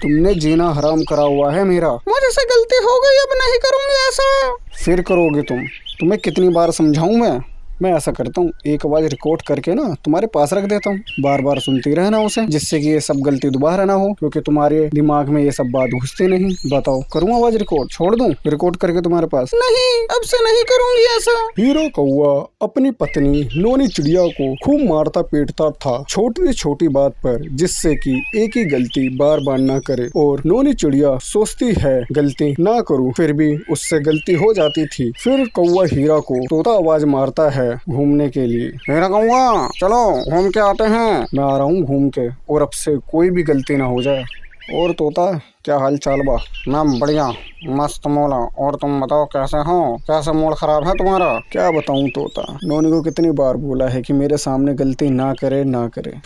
तुमने जीना हराम करा हुआ है मेरा। मुझे से गलती हो गई, अब नहीं करूंगी ऐसा। फिर करोगे तुम? तुम्हें कितनी बार समझाऊं मैं ऐसा करता हूँ, एक आवाज रिकॉर्ड करके ना तुम्हारे पास रख देता हूँ, बार बार सुनती रहना उसे, जिससे कि ये सब गलती दोबारा ना हो, क्योंकि तुम्हारे दिमाग में ये सब बात घुसती नहीं। बताओ, करूँ आवाज रिकॉर्ड? छोड़ दूं रिकॉर्ड करके तुम्हारे पास? नहीं, अब से नहीं करूंगी ऐसा। हीरा कौवा अपनी पत्नी नोनी चिड़िया को खूब मारता पीटता था, छोटी छोटी बात पर, जिससे कि एक ही गलती बार बार ना करे। और नोनी चिड़िया सोचती है गलती ना करूं, फिर भी उससे गलती हो जाती थी। फिर कौवा हीरा को तोता आवाज मारता है घूमने के लिए। हीरा कौवा, चलो घूम के आते हैं। मैं आ रहा हूँ घूम के, और अब से कोई भी गलती ना हो जाए। और तोता, क्या हाल चाल बा? मैं बढ़िया, मस्त मौला। और तुम बताओ कैसे हो? कैसा मूड खराब है तुम्हारा? क्या बताऊं तोता, नोनी को कितनी बार बोला है कि मेरे सामने गलती ना करे,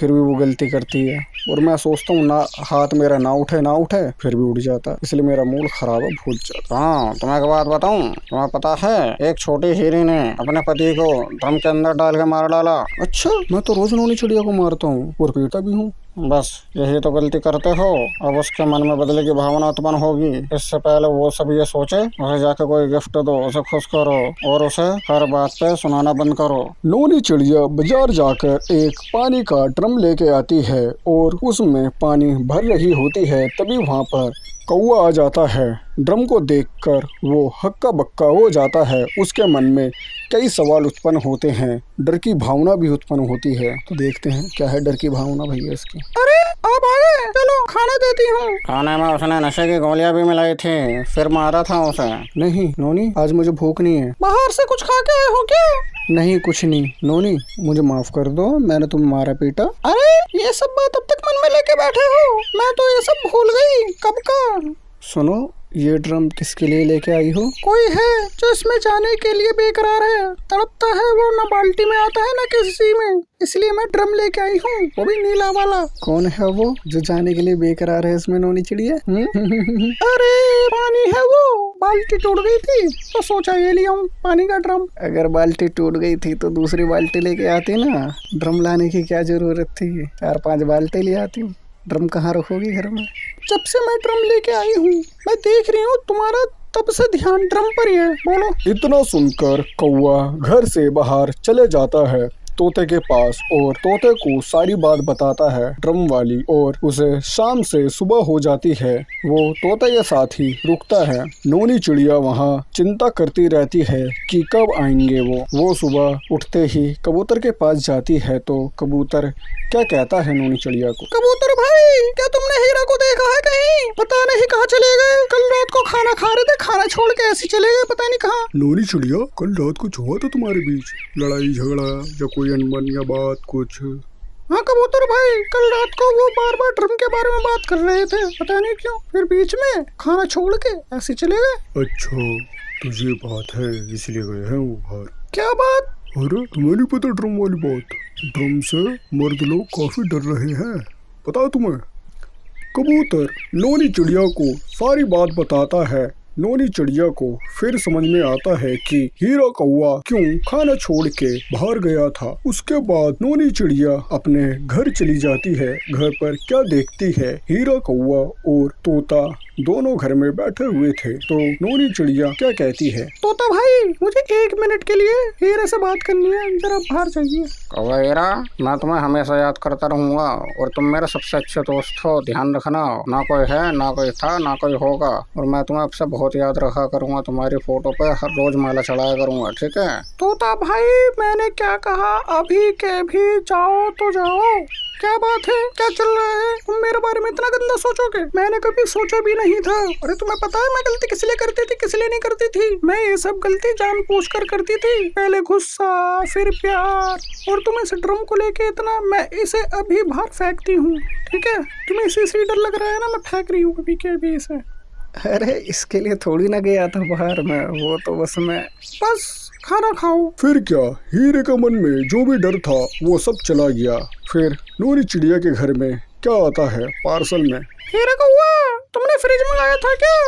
फिर भी वो गलती करती है। और मैं सोचता हूँ ना, हाथ मेरा ना उठे, फिर भी उठ जाता, इसलिए मेरा मूड खराब है, भूल जाता। हाँ, तुम्हें एक बात बताऊं, तुम्हें पता है एक छोटी हिरनी ने अपने पति को ड्रम के अंदर डाल के मार डाला। अच्छा, मैं तो रोज नोनी चिड़िया को मारता हूँ और पीटता भी हूँ। बस यही तो गलती करते हो। अब उसके मन में बदले की भावना उत्पन्न होगी। इससे पहले वो सब ये सोचे, उसे जाके कोई गिफ्ट दो, उसे खुश करो और उसे हर बात पे सुनाना बंद करो। नोनी चिड़िया बाजार जाकर एक पानी का ड्रम लेके आती है और उसमें पानी भर रही होती है। तभी वहाँ पर कौवा आ जाता है। ड्रम को देखकर वो हक्का बक्का हो जाता है। उसके मन में कई सवाल उत्पन्न होते हैं, डर की भावना भी उत्पन्न होती है। तो देखते हैं क्या है डर की भावना भैया इसकी। अरे आप आ गए, चलो खाना देती हूँ। खाने में उसने नशे की गोलियां भी मिलाई थी, फिर मारा था उसे। नहीं नोनी, आज मुझे भूख नहीं है। बाहर से कुछ खा के आए हो क्या? नहीं कुछ नहीं। नोनी मुझे माफ कर दो, मैंने तुम्हें मारा पीटा। अरे ये सब बात अब तक मन में लेके बैठे हो, मैं तो ये सब भूल गई कब का। सुनो, ये ड्रम किसके लिए लेके आई हो? कोई है जो इसमें जाने के लिए बेकरार है, तड़पता है, वो ना बाल्टी में आता है ना किसी में, इसलिए मैं ड्रम लेके आई हूँ, वो भी नीला वाला। कौन है वो जो जाने के लिए बेकरार है इसमें, नोनी चिड़िया? अरे पानी है वो, बाल्टी टूट गई थी तो सोचा ये लिया हूँ पानी का ड्रम। अगर बाल्टी टूट गई थी तो दूसरी बाल्टी लेके आती ना, ड्रम लाने की क्या जरूरत थी? 4-5 बाल्टी ले आती। ड्रम कहाँ रखोगी घर में? जब से मैं ड्रम लेके आई हूँ, मैं देख रही हूँ तुम्हारा तब से ध्यान ड्रम पर ही है। बोलो। इतना सुनकर कौवा घर से बाहर चले जाता है तोते के पास और तोते को सारी बात बताता है ड्रम वाली। और उसे शाम से सुबह हो जाती है। वो तोते के साथ ही रुकता है। नोनी चिड़िया वहाँ चिंता करती रहती है कि कब आएंगे वो सुबह उठते ही कबूतर के पास जाती है। तो कबूतर क्या कहता है नोनी चिड़िया को? कबूतर भाई, क्या तुमने हीरा को देखा है कहीं? पता नहीं कहाँ चले गए। कल रात को खाना खा रहे थे, खाना छोड़ के ऐसे चले गए, पता नहीं कहाँ। नोनी चिड़िया, कल रात कुछ हुआ था तुम्हारे बीच? लड़ाई झगड़ा या कोई अनबन या बात कुछ? हाँ कबूतर भाई, कल रात को वो बार बार ड्रम के बारे में बात कर रहे थे, पता नहीं क्यों, फिर बीच में खाना छोड़ के ऐसे चले गए। अच्छा, तो ये बात है, इसलिए गए हैं वो बाहर। क्या बात? अरे तुम्हें नहीं पता ड्रम वाली बात? ड्रम से मर्द लोग काफी डर रहे हैं, पता है तुम्हें? कबूतर नोनी चिड़िया को सारी बात बताता है। नोनी चिड़िया को फिर समझ में आता है कि हीरा कौवा क्यों खाना छोड़ के बाहर गया था। उसके बाद नोनी चिड़िया अपने घर चली जाती है। घर पर क्या देखती है, हीरा कौवा और तोता दोनों घर में बैठे हुए थे। तो नोनी चिड़िया क्या कहती है? तोता भाई, मुझे 1 मिनट के लिए हीरे से बात करनी है, जरा बाहर जाइए। कौवा हीरा, मैं तुम्हें हमेशा याद करता रहूंगा और तुम मेरे सबसे अच्छे दोस्त हो, ध्यान रखना। ना कोई है, ना कोई था, ना कोई होगा, और मैं तुम्हें अब से बहुत याद रखा करूंगा। तुम्हारी फोटो पे हर रोज माला चढ़ाया करूंगा, ठीक है? तोता भाई, मैंने क्या कहा? अभी के भी जाओ तो जाओ। क्या बात है, क्या चल रहा है? तुम मेरे बारे में इतना गंदा सोचोगे? मैंने कभी सोचा भी नहीं था। अरे तुम्हें पता है मैं गलती किस लिए करती थी, किस लिए नहीं करती थी? मैं ये सब गलती जानबूझकर करती थी। पहले गुस्सा, फिर प्यार, और तुम इस ड्रम को लेके इतना, मैं इसे अभी बाहर फेंकती हूँ, ठीक है? तुम्हें इसी से डर लग रहा है ना, मैं फेंक रही हूँ अभी के अभी इसे। अरे इसके लिए थोड़ी ना गया था बाहर में, वो तो बस खाना खाओ। फिर क्या, हीरे का मन में जो भी डर था वो सब चला गया। फिर नोनी चिड़िया के घर में क्या आता है पार्सल में? हीरे कौवा, तुमने फ्रिज मंगाया था क्या?